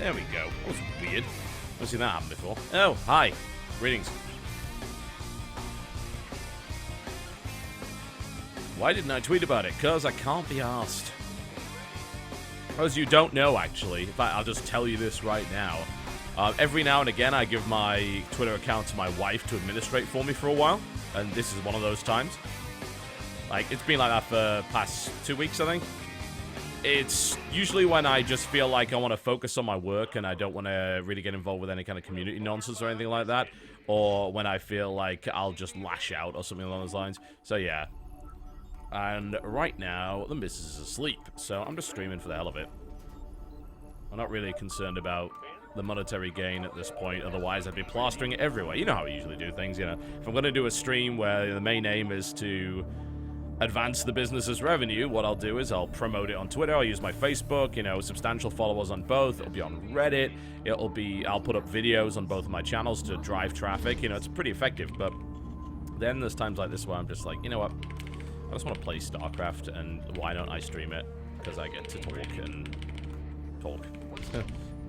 There we go. That was weird. Never seen that happen before. Oh, hi. Greetings. Why didn't I tweet about it? Because I can't be asked. As you don't know, actually. In fact, I'll just tell you this right now. Every now and again, I give my Twitter account to my wife to administrate for me for a while. And this is one of those times. Like, it's been like that for the past 2 weeks, I think. It's usually when I just feel like I want to focus on my work and I don't want to really get involved with any kind of community nonsense or anything like that. Or when I feel like I'll just lash out or something along those lines. So, yeah. And right now, the missus is asleep. So, I'm just streaming for the hell of it. I'm not really concerned about the monetary gain at this point. Otherwise, I'd be plastering it everywhere. You know how I usually do things, you know. If I'm going to do a stream where the main aim is to advance the business's revenue, what I'll do is I'll promote it on Twitter, I'll use my Facebook, you know, substantial followers on both, it'll be on Reddit, I'll put up videos on both of my channels to drive traffic, you know, it's pretty effective, but then there's times like this where I'm just like, you know what, I just want to play Starcraft, and why don't I stream it? Because I get to talk and talk.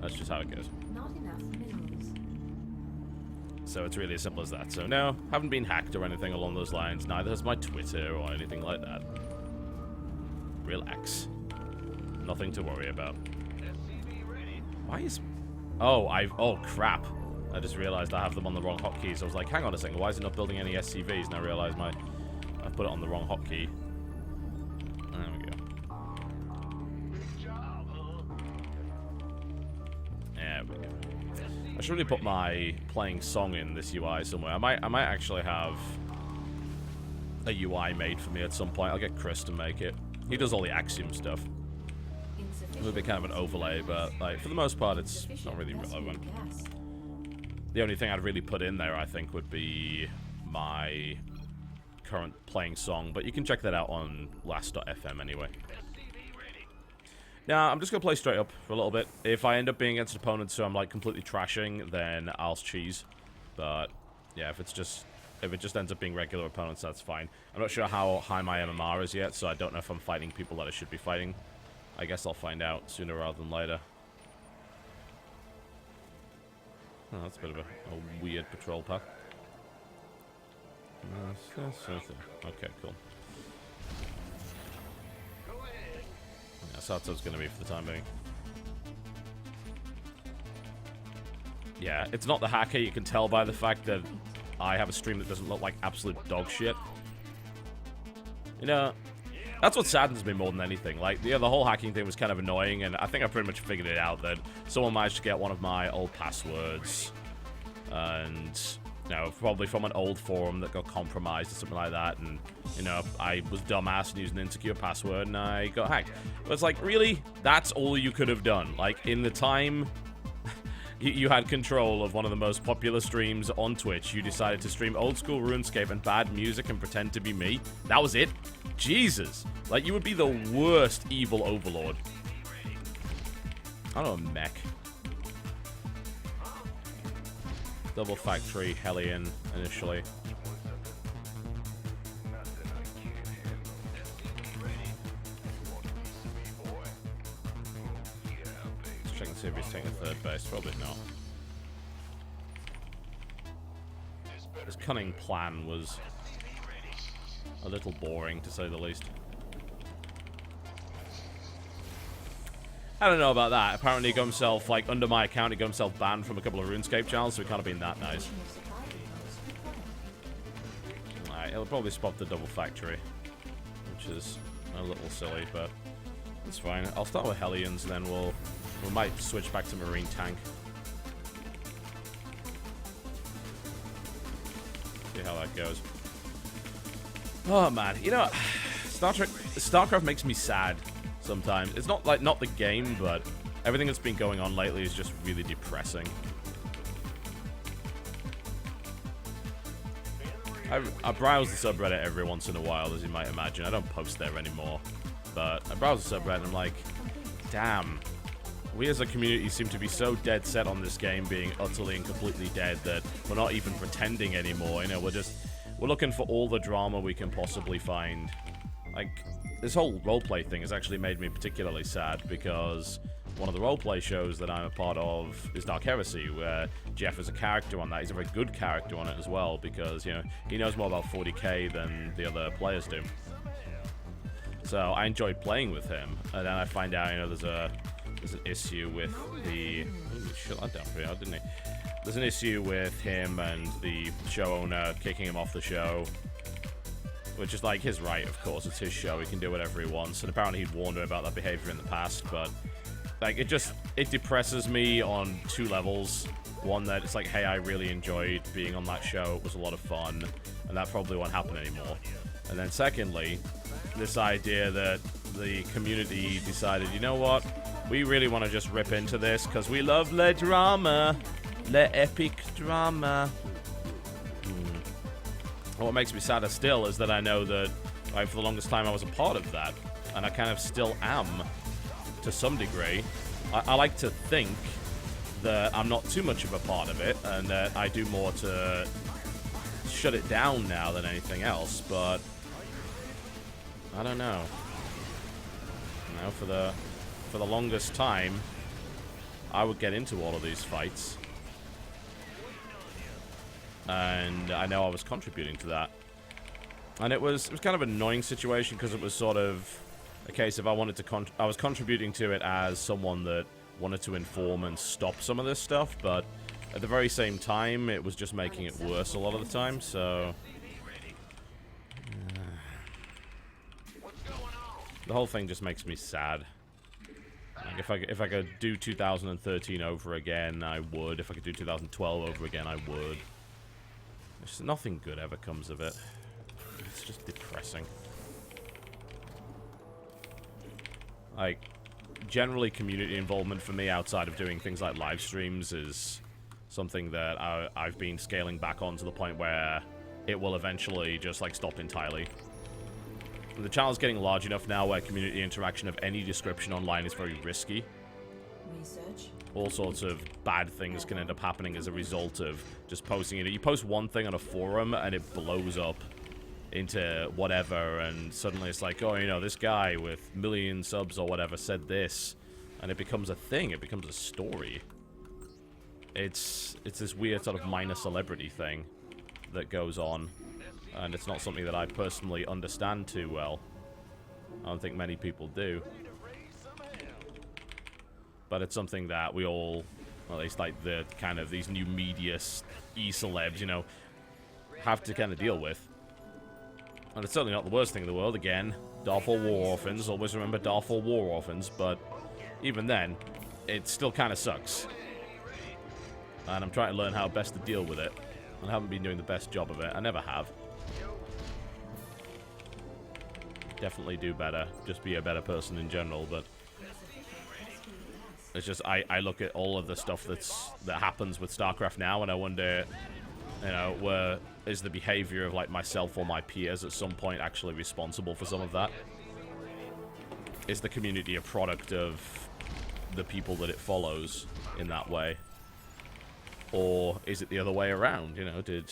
That's just how it goes. Not enough minerals. So it's really as simple as that. So no, haven't been hacked or anything along those lines. Neither has my Twitter or anything like that. Relax. Nothing to worry about. Why is... Oh, oh, crap. I just realized I have them on the wrong hotkeys. I was like, hang on a second, why is it not building any SCVs? And I realized I put it on the wrong hotkey. There we go. There we go. I should really put my playing song in this UI somewhere. I might actually have a UI made for me at some point. I'll get Chris to make it. He does all the Axiom stuff. A little bit kind of an overlay, but like for the most part, it's not really relevant. The only thing I'd really put in there, I think, would be my current playing song. But you can check that out on last.fm anyway. Now, I'm just going to play straight up for a little bit. If I end up being against opponents who I'm, like, completely trashing, then I'll cheese. But, yeah, if it just ends up being regular opponents, that's fine. I'm not sure how high my MMR is yet, so I don't know if I'm fighting people that I should be fighting. I guess I'll find out sooner rather than later. Oh, that's a bit of a weird patrol path. Okay, cool. That's how it's going to be for the time being. Yeah, it's not the hacker. You can tell by the fact that I have a stream that doesn't look like absolute dog shit. You know, that's what saddens me more than anything. Like, yeah, the whole hacking thing was kind of annoying, and I think I pretty much figured it out that someone managed to get one of my old passwords, and, you know, probably from an old forum that got compromised or something like that, and, you know, I was dumbass and used an insecure password, and I got hacked. But it's like, really? That's all you could have done. Like, in the time you had control of one of the most popular streams on Twitch, you decided to stream old school RuneScape and bad music and pretend to be me? That was it? Jesus. Like, you would be the worst evil overlord. I don't know, mech. Double factory, Hellion, initially. Let's check and see if he's taking a third base. Probably not. His cunning plan was a little boring, to say the least. I don't know about that. Apparently he got himself, like, under my account, he got himself banned from a couple of RuneScape channels, so he can't have been that nice. Alright, he'll probably spot the double factory, which is a little silly, but it's fine. I'll start with Hellions, and then we might switch back to Marine Tank. See how that goes. Oh man, you know, Starcraft makes me sad. Sometimes. It's not like, not the game, but everything that's been going on lately is just really depressing. I browse the subreddit every once in a while, as you might imagine. I don't post there anymore, but I browse the subreddit and I'm like, damn, we as a community seem to be so dead set on this game being utterly and completely dead that we're not even pretending anymore. You know, we're looking for all the drama we can possibly find. Like, this whole roleplay thing has actually made me particularly sad because one of the roleplay shows that I'm a part of is Dark Heresy, where Jeff is a character on that. He's a very good character on it as well, because, you know, he knows more about 40k than the other players do. So I enjoyed playing with him, and then I find out, you know, there's an issue with the... Ooh, shut that down pretty hard, didn't he? There's an issue with him and the show owner kicking him off the show, which is like his right, of course. It's his show. He can do whatever he wants. And apparently he'd warned me about that behavior in the past, but like it depresses me on two levels. One, that it's like, hey, I really enjoyed being on that show. It was a lot of fun, and that probably won't happen anymore. And then secondly, this idea that the community decided, you know what, we really want to just rip into this because we love le drama, le epic drama. What makes me sadder still is that I know that, like, for the longest time I was a part of that, and I kind of still am, to some degree. I like to think that I'm not too much of a part of it, and that I do more to shut it down now than anything else, but I don't know. You know, for the longest time, I would get into all of these fights, and I know I was contributing to that. And it was kind of an annoying situation, because it was sort of a case of I was contributing to it as someone that wanted to inform and stop some of this stuff, but at the very same time, it was just making it worse a lot of the time, so... the whole thing just makes me sad. Like, if I could do 2013 over again, I would. If I could do 2012 over again, I would. Just nothing good ever comes of it. It's just depressing. Like, generally community involvement for me outside of doing things like live streams is something that I've been scaling back on to the point where it will eventually just, like, stop entirely. And the channel's getting large enough now where community interaction of any description online is very risky. Research. All sorts of bad things can end up happening as a result of just posting it. You post one thing on a forum and it blows up into whatever, and suddenly it's like, oh, you know, this guy with million subs or whatever said this, and it becomes a thing. It becomes a story. It's this weird sort of minor celebrity thing that goes on, and it's not something that I personally understand too well. I don't think many people do. But it's something that we all, well, at least like the kind of these new media e-celebs, you know, have to kind of deal with. And it's certainly not the worst thing in the world. Again, Darfur War Orphans. Always remember Darfur War Orphans. But even then, it still kind of sucks. And I'm trying to learn how best to deal with it. And I haven't been doing the best job of it. I never have. Definitely do better. Just be a better person in general. But it's just, I look at all of the stuff that happens with Starcraft now, and I wonder, you know, where is the behavior of, like, myself or my peers at some point actually responsible for some of that? Is the community a product of the people that it follows in that way? Or is it the other way around? You know, did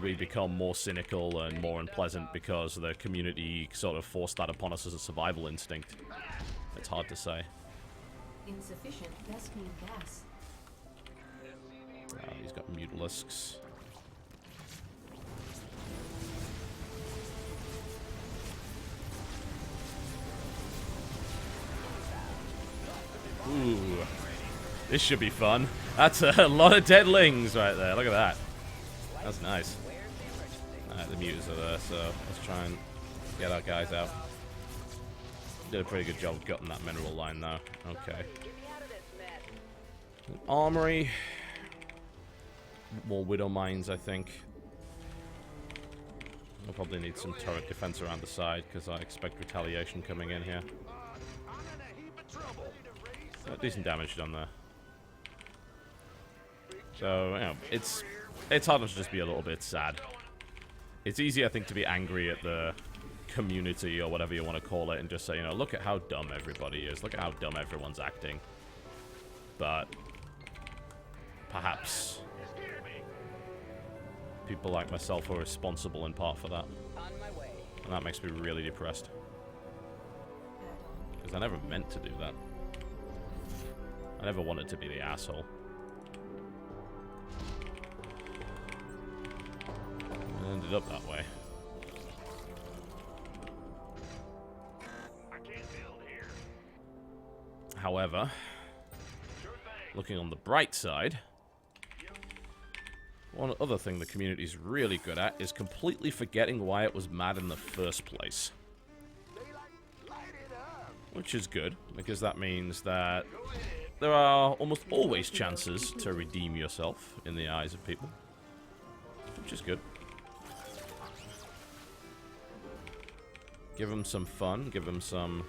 we become more cynical and more unpleasant because the community sort of forced that upon us as a survival instinct? It's hard to say. Insufficient Vespine gas. He's got mutilisks. Ooh. This should be fun. That's a lot of deadlings right there. Look at that. That's nice. Alright, the mutants are there, so let's try and get our guys out. Did a pretty good job of gutting that mineral line, though. Okay. Armory. More Widow Mines, I think. We'll probably need some turret defense around the side, because I expect retaliation coming in here. Decent damage done there. So, you know, it's hard to just be a little bit sad. It's easy, I think, to be angry at the community, or whatever you want to call it, and just say, you know, look at how dumb everybody is. Look at how dumb everyone's acting. But perhaps people like myself are responsible in part for that. And that makes me really depressed. Because I never meant to do that. I never wanted to be the asshole. It ended up that way. I can't build here. However, looking on the bright side, one other thing the community's really good at is completely forgetting why it was mad in the first place. Which is good, because that means that there are almost always chances to redeem yourself in the eyes of people. Which is good. Give them some fun, give them some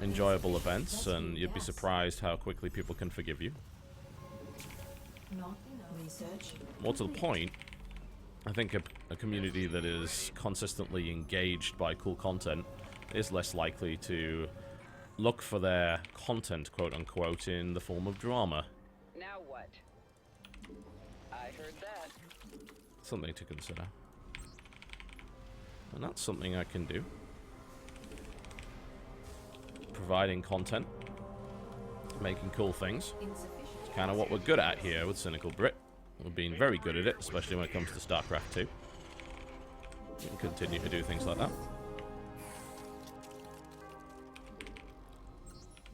enjoyable events, and you'd be surprised how quickly people can forgive you. More to the point, I think a community that is consistently engaged by cool content is less likely to look for their content, quote-unquote, in the form of drama. Now what? I heard that. Something to consider. And that's something I can do. Providing content. Making cool things. It's kind of what we're good at here with Cynical Brit. We've been very good at it, especially when it comes to Starcraft 2. We can continue to do things like that.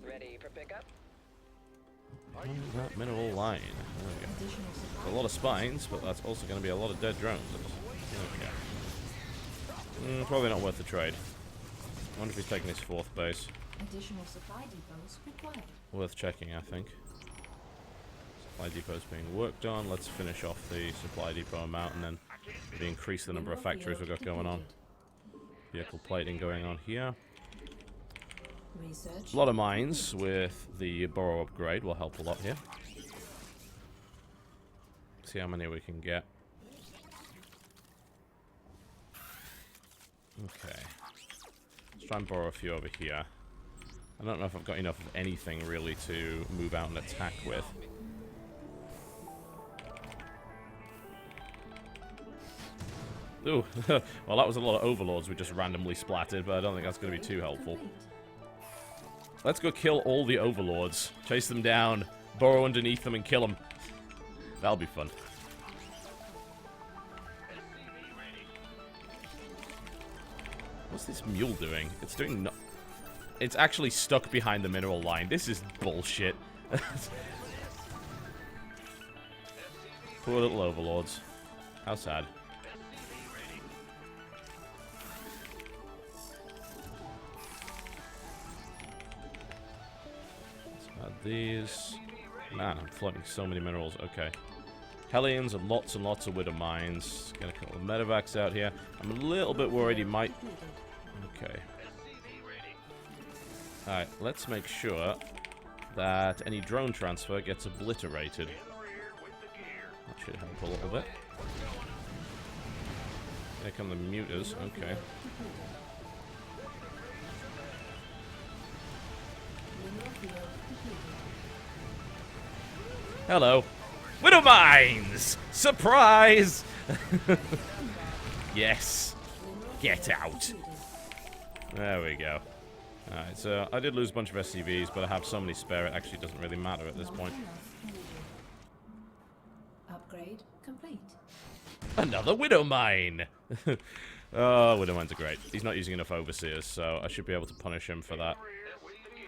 Ready for pickup? That mineral line. There we go. There's a lot of spines, but that's also going to be a lot of dead drones. Okay. Probably not worth the trade. I wonder if he's taking his fourth base. Additional supply depots required. Worth checking, I think. Supply depot's being worked on. Let's finish off the supply depot amount and then maybe increase the number of factories we've got going on. Vehicle plating going on here. Research. A lot of mines with the burrow upgrade will help a lot here. See how many we can get. Okay. Let's try and borrow a few over here. I don't know if I've got enough of anything really to move out and attack with. Ooh, well that was a lot of overlords we just randomly splattered, but I don't think that's going to be too helpful. Let's go kill all the overlords. Chase them down, burrow underneath them and kill them. That'll be fun. What's this mule doing? It's doing no... It's actually stuck behind the mineral line. This is bullshit. Poor little overlords. How sad. Let's add these. Man, I'm floating so many minerals. Okay. Hellions and lots of widow mines. Get a couple of medevacs out here. I'm a little bit worried he might... Okay. Alright, let's make sure that any drone transfer gets obliterated. That should help a little bit. Here come the muters. Okay. Hello. Widow mines! Surprise! Yes. Get out. There we go. Alright, so I did lose a bunch of SCVs, but I have so many spare it actually doesn't really matter at this point. Upgrade complete. Another Widow Mine! Oh, Widow Mines are great. He's not using enough Overseers, so I should be able to punish him for that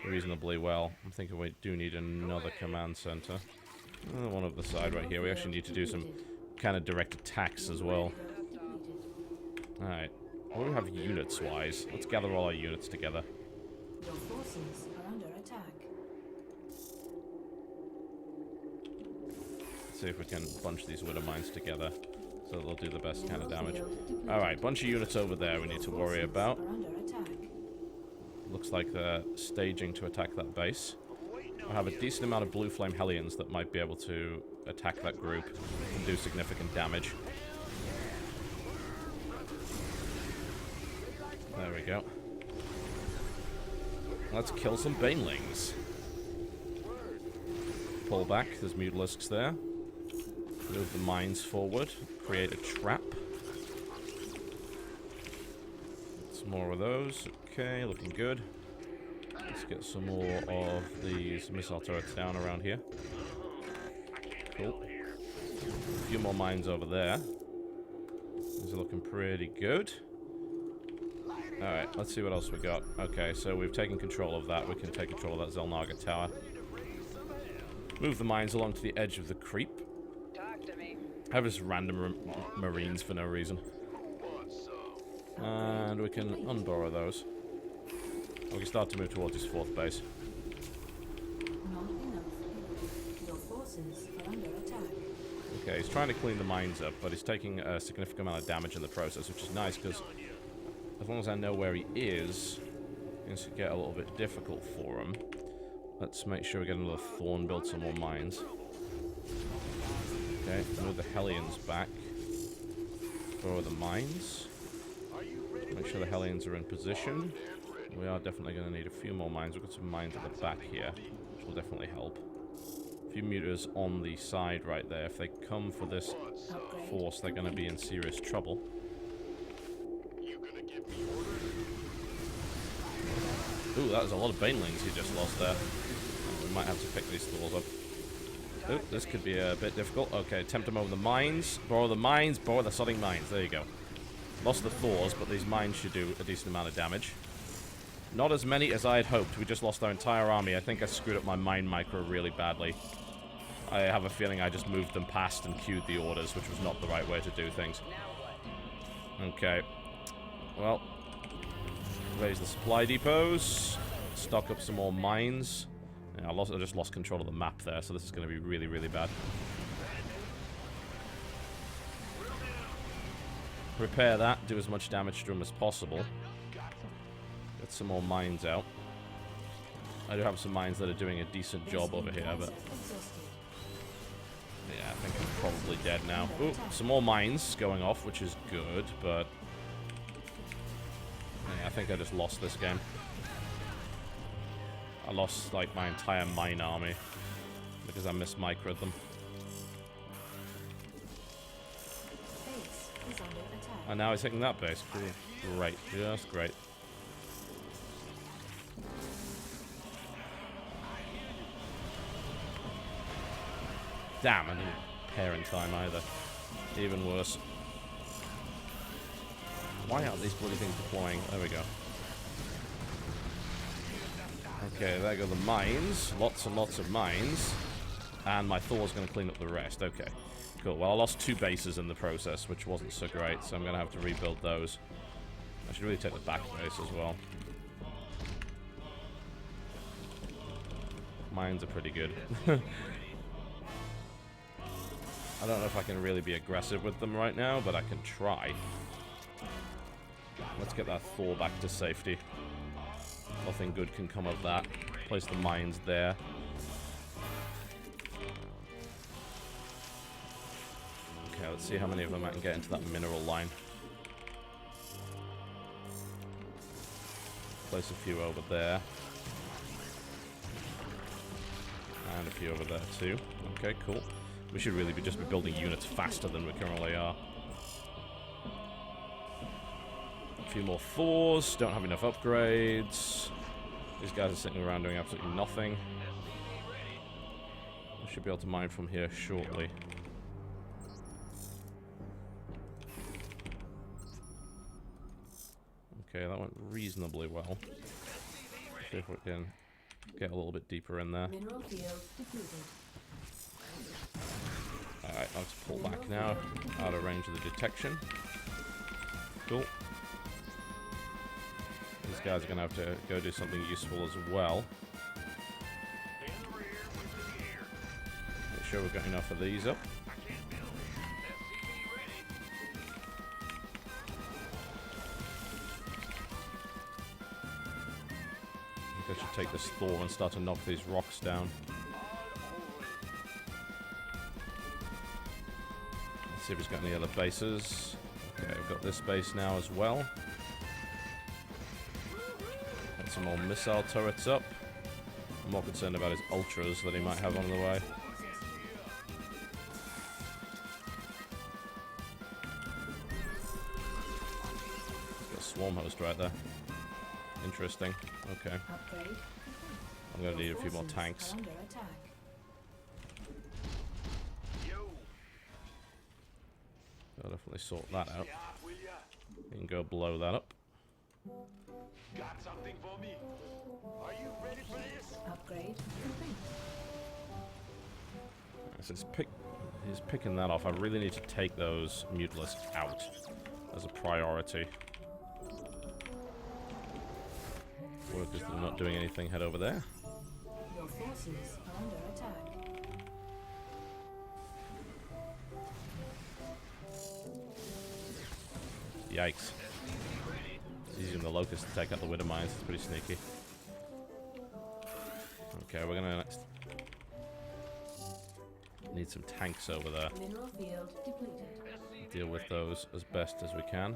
reasonably well. I'm thinking we do need another command center. One up the side right here. We actually need to do some kind of direct attacks as well. Alright. What do we have units-wise? Let's gather all our units together. Your forces are under attack. Let's see if we can bunch these Widow Mines together so they'll do the best kind of damage. Alright, bunch of units over there we need to worry about. Looks like they're staging to attack that base. I have a decent amount of Blue Flame Hellions that might be able to attack that group and do significant damage. There we go. Let's kill some Banelings. Pull back, there's Mutalisks there. Move the mines forward. Create a trap. Some more of those. Okay, looking good. Let's get some more of these missile turrets down around here. Cool. A few more mines over there. These are looking pretty good. Alright, let's see what else we got. Okay, so we've taken control of that. We can take control of that Zelnaga tower. Move the mines along to the edge of the creep. Talk to me. I have just random marines for no reason. And we can unborrow those. We can start to move towards his fourth base. Not enough. Your forces are under attack. Okay, he's trying to clean the mines up, but he's taking a significant amount of damage in the process, which is nice, because as long as I know where he is, it's going to get a little bit difficult for him. Let's make sure we get another Thorn, build some more mines. Okay, move the Hellions back. Throw the mines. Make sure the Hellions are in position. We are definitely going to need a few more mines. We've got some mines at the back here, which will definitely help. A few meters on the side right there. If they come for this force, they're going to be in serious trouble. Ooh, that was a lot of banelings he just lost there. We might have to pick these Thors up. Ooh, this could be a bit difficult. Okay, attempt them over the mines. Borrow the mines, borrow the sodding mines. There you go. Lost the Thors, but these mines should do a decent amount of damage. Not as many as I had hoped. We just lost our entire army. I think I screwed up my mine micro really badly. I have a feeling I just moved them past and queued the orders, which was not the right way to do things. Okay. Well, raise the supply depots. Stock up some more mines. Yeah, I just lost control of the map there, so this is going to be really, really bad. Repair that. Do as much damage to them as possible. Get some more mines out. I do have some mines that are doing a decent job over here, but yeah, I think I'm probably dead now. Ooh, some more mines going off, which is good, but yeah, I think I just lost this game. I lost, like, my entire mine army because I mismicroed them. Base is under attack. And now he's taking that base. Cool. Great. Just great. Damn, I didn't pair in time either. Even worse. Why aren't these bloody things deploying? There we go. Okay, there go the mines. Lots and lots of mines. And my Thor's going to clean up the rest. Okay, cool. Well, I lost 2 bases in the process, which wasn't so great, so I'm going to have to rebuild those. I should really take the back base as well. Mines are pretty good. I don't know if I can really be aggressive with them right now, but I can try. Let's get that Thor back to safety. Nothing good can come of that. Place the mines there. Okay, let's see how many of them I can get into that mineral line. Place a few over there. And a few over there too. Okay, cool. We should really just be building units faster than we currently are. A few more Thors. Don't have enough upgrades. These guys are sitting around doing absolutely nothing. I should be able to mine from here shortly. Okay, that went reasonably well. See if we can get a little bit deeper in there. Mineral field depleted. Alright, I'll have to pull back now, out of range of the detection. Cool. These guys are going to have to go do something useful as well. Make sure we've got enough of these up. I think I should take this Thor and start to knock these rocks down. See if he's got any other bases. Okay, I've got this base now as well. Got some more missile turrets up. I'm more concerned about his ultras that he might have on the way. He's got a swarm host right there. Interesting. Okay. Upgrade complete. I'm gonna need a few more Forces tanks. are under attack. I'll definitely sort that out. You can go blow that up. Got something for me? Are you ready for this? Upgrade complete. So he's picking that off. I really need to take those mutalisks out as a priority. Workers that are not doing anything, head over there. Your forces are under attack. Yikes. He's using the locust to take out the widow mines. It's pretty sneaky. Okay, we're gonna need some tanks over there. Mineral field depleted. Deal with those as best as we can.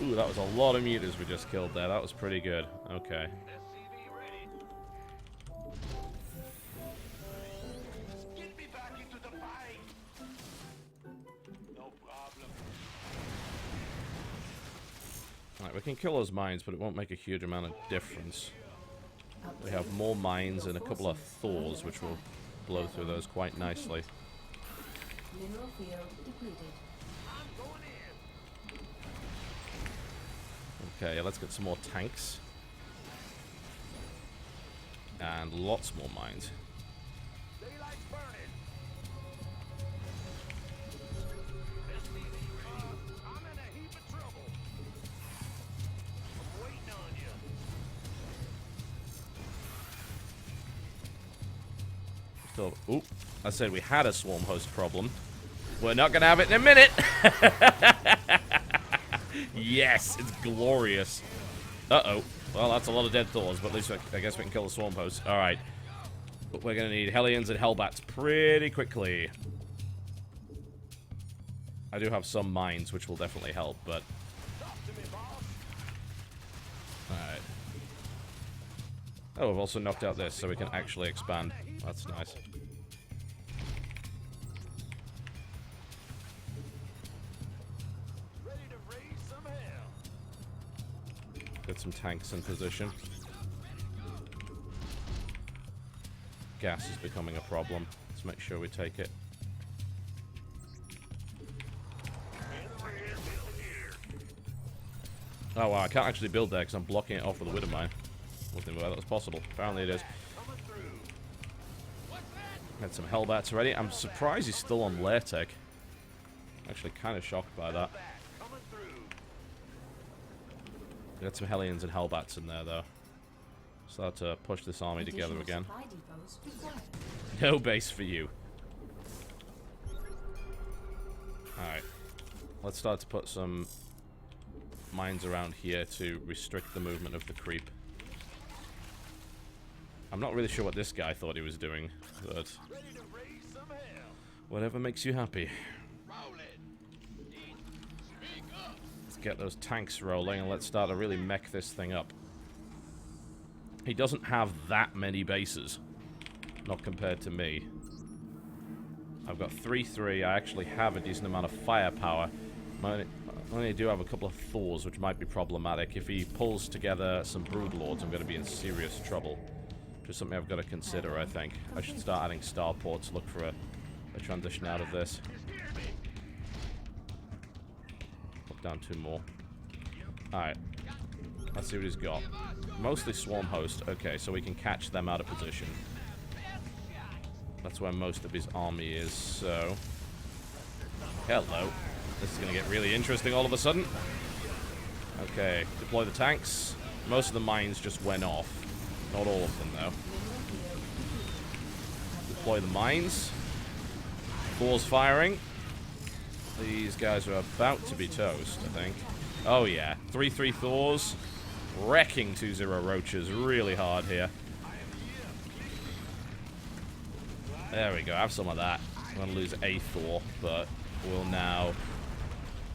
Ooh, that was a lot of mutas we just killed there. That was pretty good. Okay. SCV ready. Get me back into the fight. No problem. Alright, we can kill those mines, but it won't make a huge amount of difference. We have more mines and a couple of Thors, which will blow through those quite nicely. Mineral field depleted. Okay, let's get some more tanks. And lots more mines. Daylight's burning. I'm in a heap of trouble. I'm waiting on you. So, oop, I said we had a swarm host problem. We're not gonna have it in a minute. Yes, it's glorious. Uh-oh. Well, that's a lot of dead Thors, but at least I guess we can kill the swarm host. Alright. But we're gonna need Hellions and Hellbats pretty quickly. I do have some mines, which will definitely help, but... Alright. Oh, we've also knocked out this, so we can actually expand. That's nice. Ready to raise some hell. Get some tanks in position. Gas is becoming a problem. Let's make sure we take it. Oh wow, I can't actually build there because I'm blocking it off with a widow mine. Wasn't aware that was possible. Apparently it is. Had some Hellbats already. I'm surprised he's still on Lairtech. Actually kind of shocked by that. Got some Hellions and Hellbats in there though. Start to push this army together again. Supply depots required. No base for you. Alright. Let's start to put some mines around here to restrict the movement of the creep. I'm not really sure what this guy thought he was doing, but whatever makes you happy. Let's get those tanks rolling and let's start to really mech this thing up. He doesn't have that many bases, not compared to me. I've got 3-3. I actually have a decent amount of firepower. I only do have a couple of Thors, which might be problematic. If he pulls together some Broodlords, I'm going to be in serious trouble. Just something I've got to consider, I think. I should start adding starports, look for a transition out of this. Put down 2 more. Alright. Let's see what he's got. Mostly Swarm Host. Okay, so we can catch them out of position. That's where most of his army is, so... Hello. This is going to get really interesting all of a sudden. Okay, deploy the tanks. Most of the mines just went off. Not all of them, though. Deploy the mines. Thor's firing. These guys are about to be toast, I think. Oh, yeah. 3-3 Thors. Wrecking 2-0 Roaches really hard here. There we go. Have some of that. I'm going to lose a Thor, but we'll now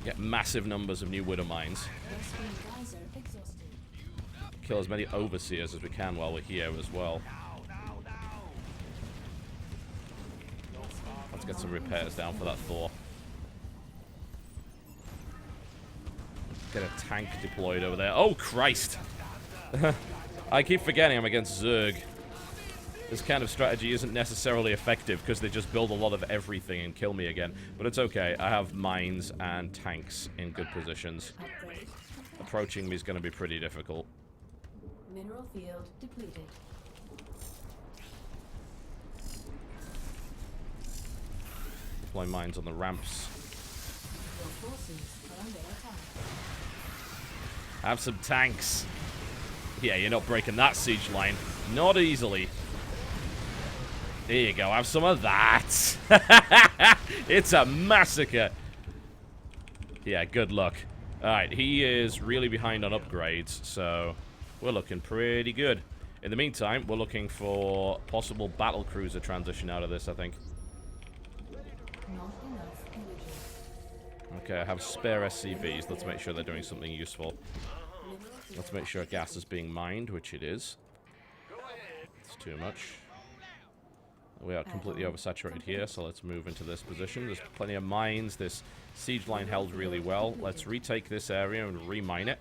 get massive numbers of new Widow Mines. Kill as many Overseers as we can while we're here as well. Let's get some repairs down for that Thor. get a tank deployed over there. Oh, Christ! I keep forgetting I'm against Zerg. This kind of strategy isn't necessarily effective because they just build a lot of everything and kill me again. But it's okay. I have mines and tanks in good positions. Upgrade. Approaching me is going to be pretty difficult. Mineral field depleted. Deploy mines on the ramps. Your forces are under attack. Have some tanks. Yeah, you're not breaking that siege line. Not easily. There you go. Have some of that. It's a massacre. Yeah, good luck. Alright, he is really behind on upgrades, so we're looking pretty good. In the meantime, we're looking for possible battlecruiser transition out of this, I think. Not enough energy. Okay, I have spare SCVs. Let's make sure they're doing something useful. Mineral field Let's make sure gas is being mined, which it is. It's too much. We are completely oversaturated here, so let's move into this position. There's plenty of mines. This siege line held really well. Let's retake this area and remine it.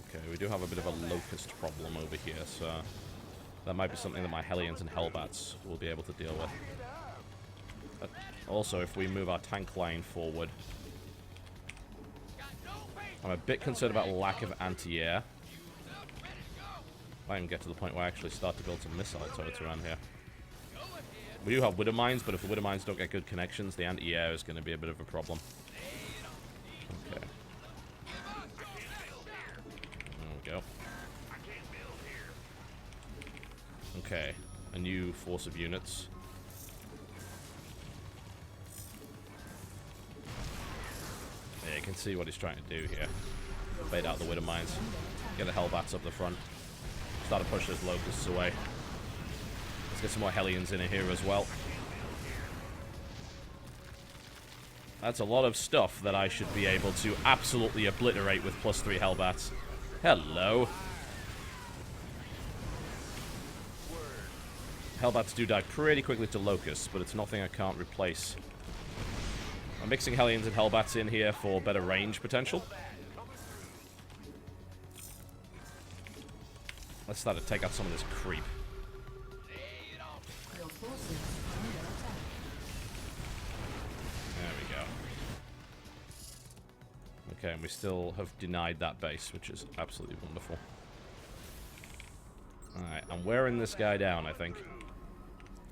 Okay, we do have a bit of a locust problem over here, so that might be something that my Hellions and Hellbats will be able to deal with. But also, if we move our tank line forward, I'm a bit concerned about lack of anti-air. I can get to the point where I actually start to build some missile turrets around here. We do have Widow Mines, but if the Widow Mines don't get good connections, the anti-air is going to be a bit of a problem. Okay. There we go. Okay. A new force of units. Yeah, you can see what he's trying to do here. Bait out the Widow Mines. Get the Hellbats up the front. Start to push those locusts away. Let's get some more Hellions in here as well. That's a lot of stuff that I should be able to absolutely obliterate with +3 Hellbats. Hello. Hellbats do die pretty quickly to locusts, but it's nothing I can't replace. I'm mixing Hellions and Hellbats in here for better range potential. Let's start to take out some of this creep. your forces are under attack. There we go. Okay, and we still have denied that base, which is absolutely wonderful. Alright, I'm wearing this guy down, I think.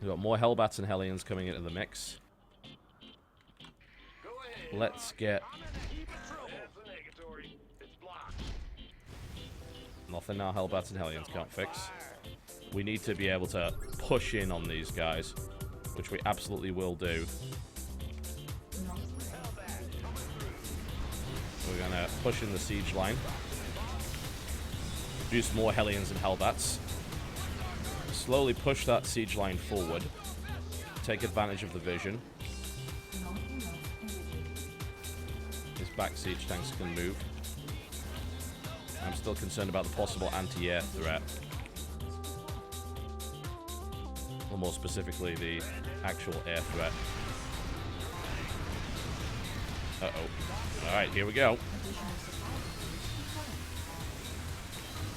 We've got more Hellbats and Hellions coming into the mix. Let's get... Nothing our Hellbats and Hellions can't fix. We need to be able to push in on these guys, which we absolutely will do. We're going to push in the siege line. Produce more Hellions and Hellbats. Slowly push that siege line forward. Take advantage of the vision. His back siege tanks can move. I'm still concerned about the possible anti-air threat. Or more specifically, the actual air threat. Uh-oh. Alright, here we go.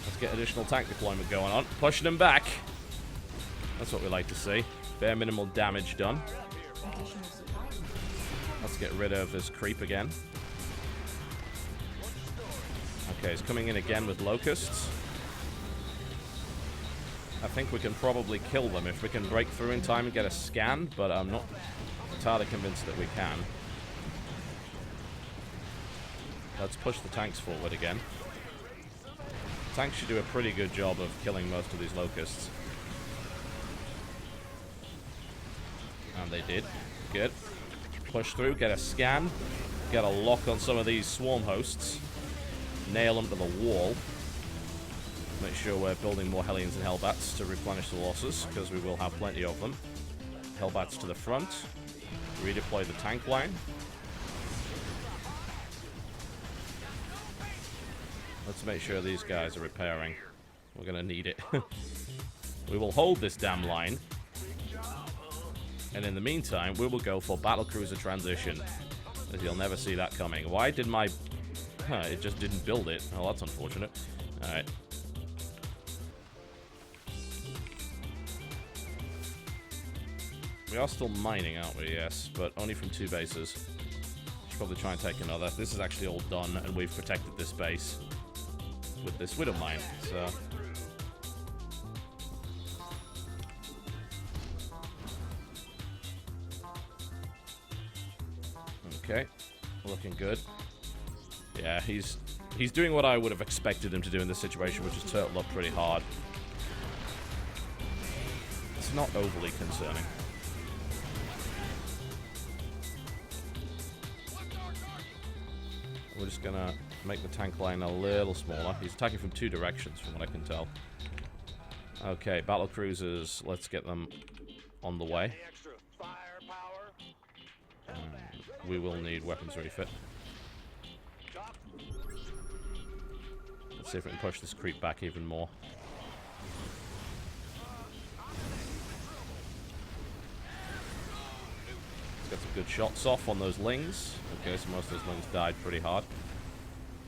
Let's get additional tank deployment going on. Pushing them back. That's what we like to see. Bare minimal damage done. Let's get rid of this creep again. Okay, he's coming in again with locusts. I think we can probably kill them if we can break through in time and get a scan, but I'm not entirely convinced that we can. Let's push the tanks forward again. Tanks should do a pretty good job of killing most of these locusts. And they did. Good. Push through, get a scan, get a lock on some of these swarm hosts. Nail them to the wall. Make sure we're building more Hellions and Hellbats to replenish the losses, because we will have plenty of them. Hellbats to the front. Redeploy the tank line. Let's make sure these guys are repairing. We're going to need it. We will hold this damn line. And in the meantime, we will go for battlecruiser transition. As you'll never see that coming. Why did my... Huh, it just didn't build it. Oh, that's unfortunate. Alright. We are still mining, aren't we? Yes, but only from 2 bases. Should probably try and take another. This is actually all done, and we've protected this base with this Widow Mine, so... Okay, looking good. Yeah, he's doing what I would have expected him to do in this situation, which is turtle up pretty hard. It's not overly concerning. We're just gonna make the tank line a little smaller. He's attacking from 2 directions, from what I can tell. Okay, battle cruisers. Let's get them on the way. We will need weapons refit. Let's see if we can push this creep back even more. Let's get some good shots off on those lings. Okay, so most of those lings died pretty hard.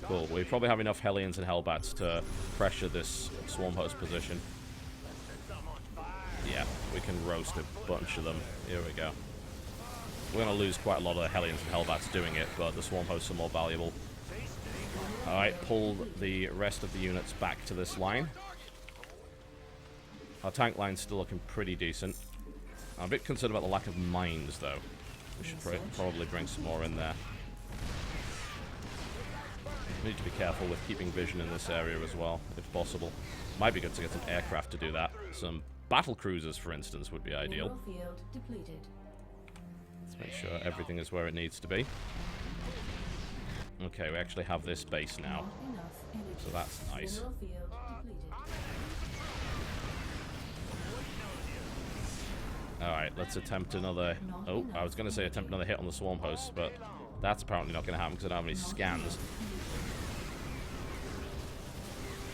Cool. We probably have enough Hellions and Hellbats to pressure this swarm host position. Yeah, we can roast a bunch of them. Here we go. We're going to lose quite a lot of the Hellions and Hellbats doing it, but the swarm hosts are more valuable. Alright, pull the rest of the units back to this line. Our tank line's still looking pretty decent. I'm a bit concerned about the lack of mines, though. We should probably bring some more in there. We need to be careful with keeping vision in this area as well, if possible. Might be good to get some aircraft to do that. Some battle cruisers, for instance, would be ideal. Let's make sure everything is where it needs to be. Okay, we actually have this base now, so that's nice. Alright, let's attempt another... Oh, I was going to say attempt another hit on the swarm host, but that's apparently not going to happen because I don't have any scans.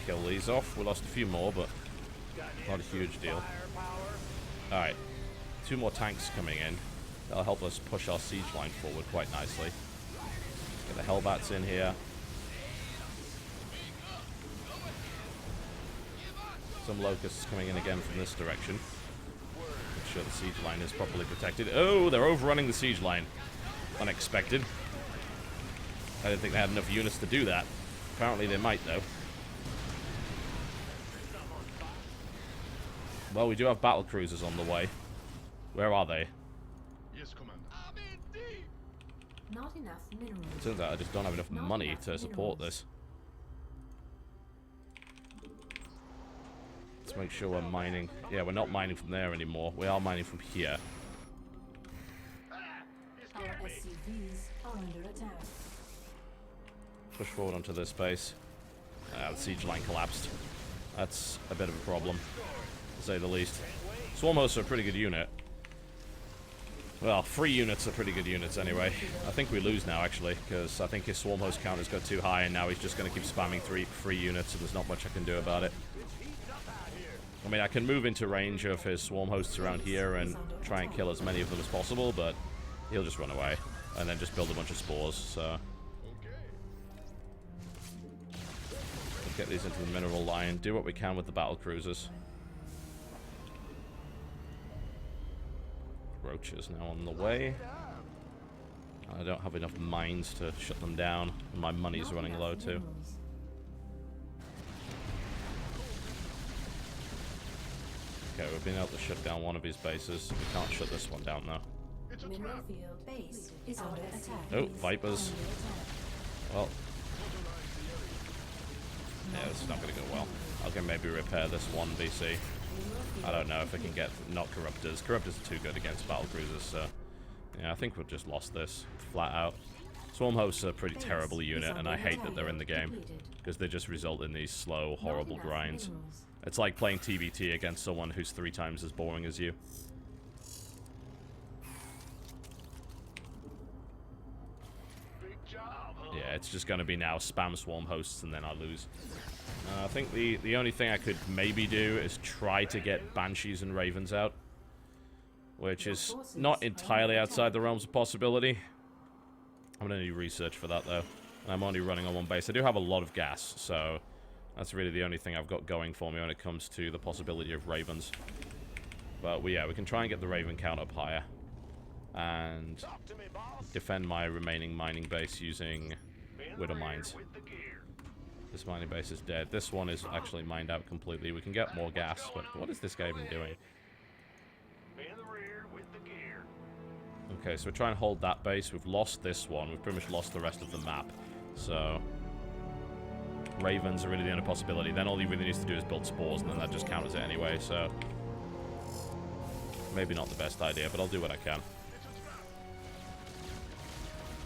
Kill these off. We lost a few more, but not a huge deal. Alright, 2 more tanks coming in. That'll help us push our siege line forward quite nicely. Get the Hellbats in here. Some locusts coming in again from this direction. Make sure the siege line is properly protected. Oh, they're overrunning the siege line. Unexpected. I didn't think they had enough units to do that. Apparently they might, though. Well, we do have battle cruisers on the way. Where are they? Yes, Commander. Not enough minerals. It turns out I just don't have enough money to support this. Let's make sure we're mining. Yeah, we're not mining from there anymore. We are mining from here. Our SCVs are under attack. Push forward onto this base. The siege line collapsed. That's a bit of a problem, to say the least. Swarm hosts are a pretty good unit. Well, 3 units are pretty good units anyway. I think we lose now, actually, because I think his swarm host count has got too high, and now he's just going to keep spamming 3 units, and there's not much I can do about it. I mean, I can move into range of his swarm hosts around here and try and kill as many of them as possible, but he'll just run away, and then just build a bunch of spores, so... Let's get these into the mineral line, do what we can with the battle cruisers. Roaches now on the way. I don't have enough mines to shut them down, and my money's running low too. Okay, we've been able to shut down one of his bases. We can't shut this one down though. Mineral field base is under attack. Oh, Vipers. Well, yeah, this is not going to go well. I can maybe repair this one BC. I don't know if I can get... Not Corruptors. Corruptors are too good against battle cruisers, so... Yeah, I think we've just lost this. Flat out. Swarm hosts are a pretty terrible unit, and I hate that they're in the game. Because they just result in these slow, horrible grinds. It's like playing TvT against someone who's 3 times as boring as you. Yeah, it's just going to be now spam swarm hosts, and then I lose. I think the only thing I could maybe do is try to get Banshees and Ravens out. which is not entirely outside the realms of possibility. I'm going to need research for that, though. And I'm only running on one base. I do have a lot of gas, so that's really the only thing I've got going for me when it comes to the possibility of ravens. But, yeah, we can try and get the raven count up higher. And defend my remaining mining base using widow mines. This mining base is dead. This one is actually mined out completely. We can get more gas, but what is this guy even doing? Okay, so we're trying to hold that base. We've lost this one. We've pretty much lost the rest of the map. So, ravens are really the only possibility. Then all he really needs to do is build spores, and then that just counters it anyway, so maybe not the best idea, but I'll do what I can.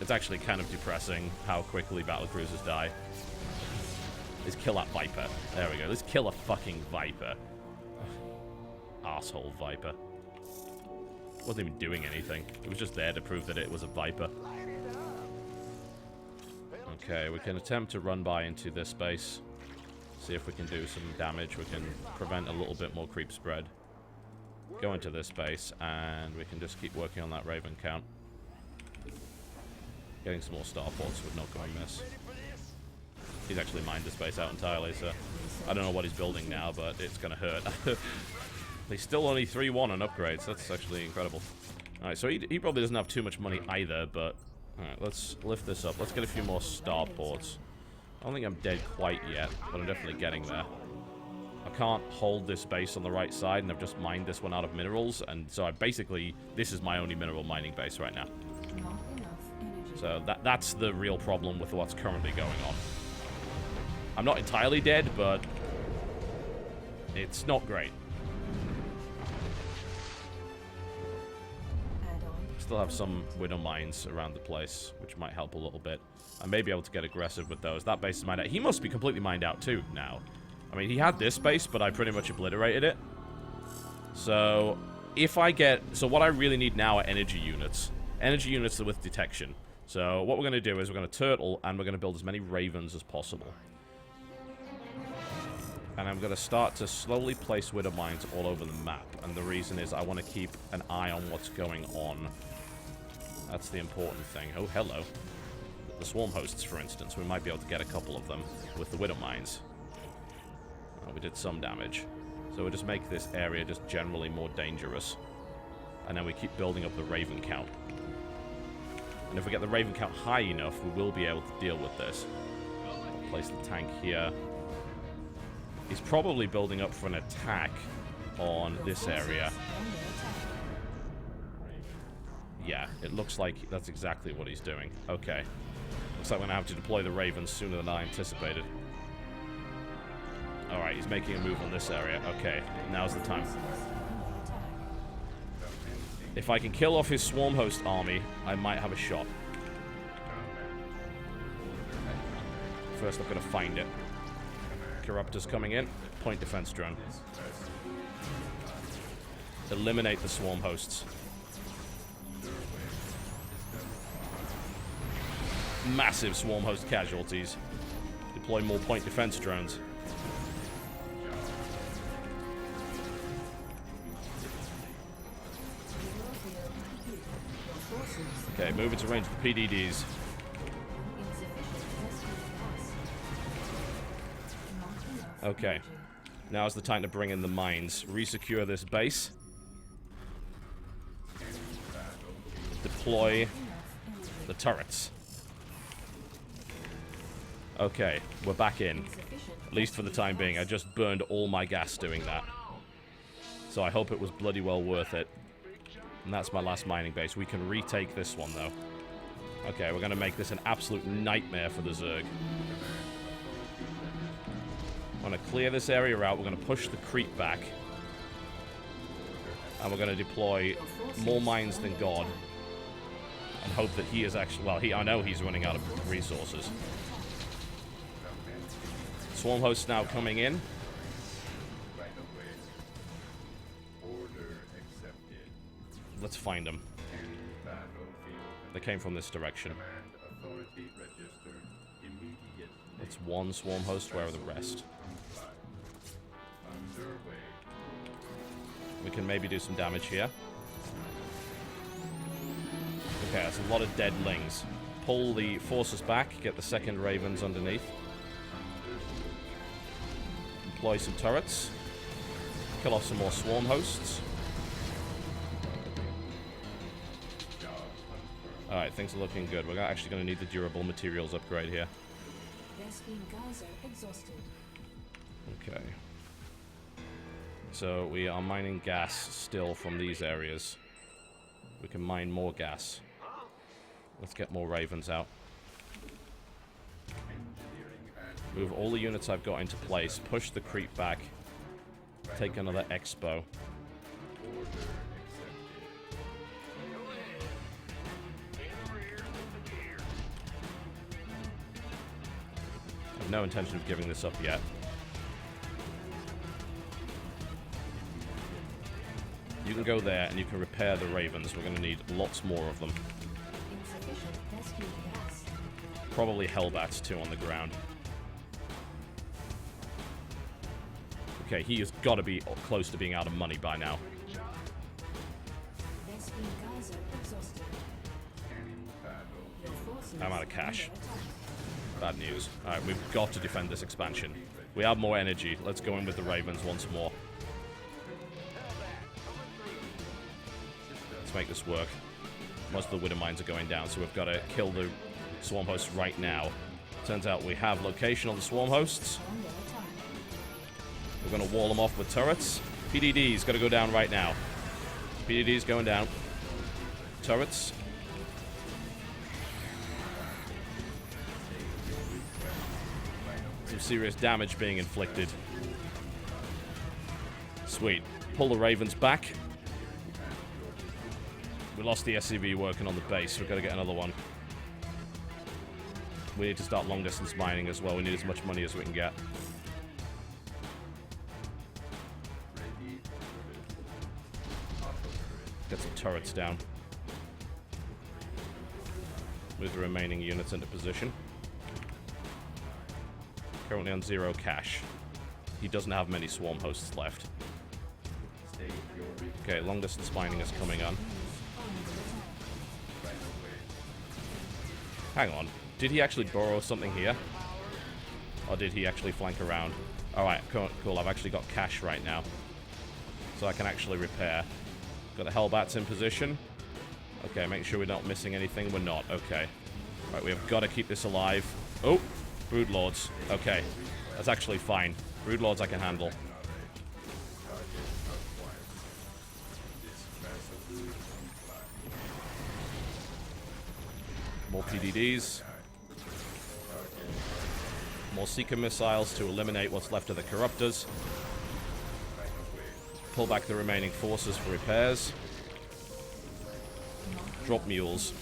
It's actually kind of depressing how quickly battlecruisers die. Let's kill that Viper. There we go. Let's kill a fucking Viper. Asshole Viper. Wasn't even doing anything. It was just there to prove that it was a Viper. Okay, we can attempt to run by into this base. See if we can do some damage. We can prevent a little bit more creep spread. Go into this base, and we can just keep working on that Raven count. Getting some more starports would not go amiss. He's actually mined this base out entirely, so I don't know what he's building now, but it's going to hurt. He's still only 3-1 on upgrades. That's actually incredible. Alright, so he probably doesn't have too much money either, but alright, let's lift this up. Let's get a few more starports. I don't think I'm dead quite yet, but I'm definitely getting there. I can't hold this base on the right side, and I've just mined this one out of minerals, and so this is my only mineral mining base right now. So that's the real problem with what's currently going on. I'm not entirely dead, but it's not great. Still have some widow mines around the place, which might help a little bit. I may be able to get aggressive with those. That base is mined out. He must be completely mined out too now. I mean, he had this base, but I pretty much obliterated it. So, so what I really need now are energy units. Energy units with detection. So, what we're going to do is we're going to turtle, and we're going to build as many ravens as possible. And I'm going to start to slowly place widow mines all over the map. And the reason is I want to keep an eye on what's going on. That's the important thing. Oh, hello. The swarm hosts, for instance. We might be able to get a couple of them with the widow mines. Oh, we did some damage. So we'll just make this area just generally more dangerous. And then we keep building up the raven count. And if we get the raven count high enough, we will be able to deal with this. I'll place the tank here. He's probably building up for an attack on this area. Yeah, it looks like that's exactly what he's doing. Okay. Looks like we're going to have to deploy the ravens sooner than I anticipated. Alright, he's making a move on this area. Okay, now's the time. If I can kill off his swarm host army, I might have a shot. First, I've got to find it. Corruptor's coming in. Point defense drone. Eliminate the swarm hosts. Massive swarm host casualties. Deploy more point defense drones. Okay, move into range of the PDDs. Okay. Now's the time to bring in the mines. Resecure this base. Deploy the turrets. Okay, we're back in. At least for the time being. I just burned all my gas doing that. So I hope it was bloody well worth it. And that's my last mining base. We can retake this one, though. Okay, we're going to make this an absolute nightmare for the Zerg. I'm going to clear this area out. We're going to push the creep back. And we're going to deploy more mines than God. And hope that he is actually... Well, I know he's running out of resources. Swarm hosts now coming in. Let's find them. They came from this direction. It's one swarm host. Where are the rest? We can maybe do some damage here. Okay, that's a lot of dead lings. Pull the forces back, get the second ravens underneath. Deploy some turrets. Kill off some more swarm hosts. Alright, things are looking good. We're actually going to need the durable materials upgrade here. Vespene geyser exhausted. Okay. So we are mining gas still from these areas. We can mine more gas. Let's get more ravens out. Move all the units I've got into place. Push the creep back. Take another expo. I have no intention of giving this up yet. You can go there and you can repair the ravens. We're going to need lots more of them. Insufficient Vespene gas. Probably hellbats too on the ground. Okay, he has got to be close to being out of money by now. Vespene geyser exhausted. Your forces I'm out of cash. under attack. Bad news. Alright, we've got to defend this expansion. We have more energy. Let's go in with the ravens once more. Let's make this work. Most of the widow mines are going down, so we've got to kill the swarm hosts right now. Turns out we have location on the swarm hosts. Under attack. We're going to wall them off with turrets. PDD's got to go down right now. PDD's going down. Turrets. Some serious damage being inflicted. Sweet. Pull the ravens back. We lost the SCV working on the base. We've got to get another one. We need to start long distance mining as well. We need as much money as we can get. Get some turrets down. Move the remaining units into position. Currently on 0 cash. He doesn't have many swarm hosts left. Okay, long distance mining is coming on. Hang on. Did he actually borrow something here? Or did he actually flank around? Alright, cool. I've actually got cash right now. So I can actually repair. Got the Hellbats in position. Okay, make sure we're not missing anything. We're not. Okay. Right, we have got to keep this alive. Oh! Broodlords. Okay. That's actually fine. Broodlords I can handle. More PDDs. More Seeker missiles to eliminate what's left of the Corruptors. Pull back the remaining forces for repairs. Drop mules.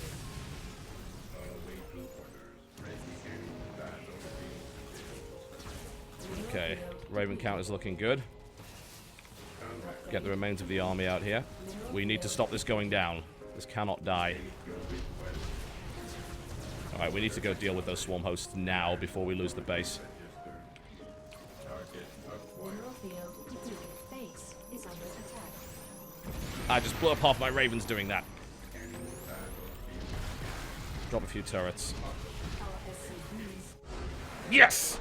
Okay, Raven count is looking good. Get the remains of the army out here. We need to stop this going down. This cannot die. Alright, we need to go deal with those swarm hosts now before we lose the base. Mineral field depleted. Base is under attack. I just blew up half my ravens doing that. Drop a few turrets. Our SCVs Yes!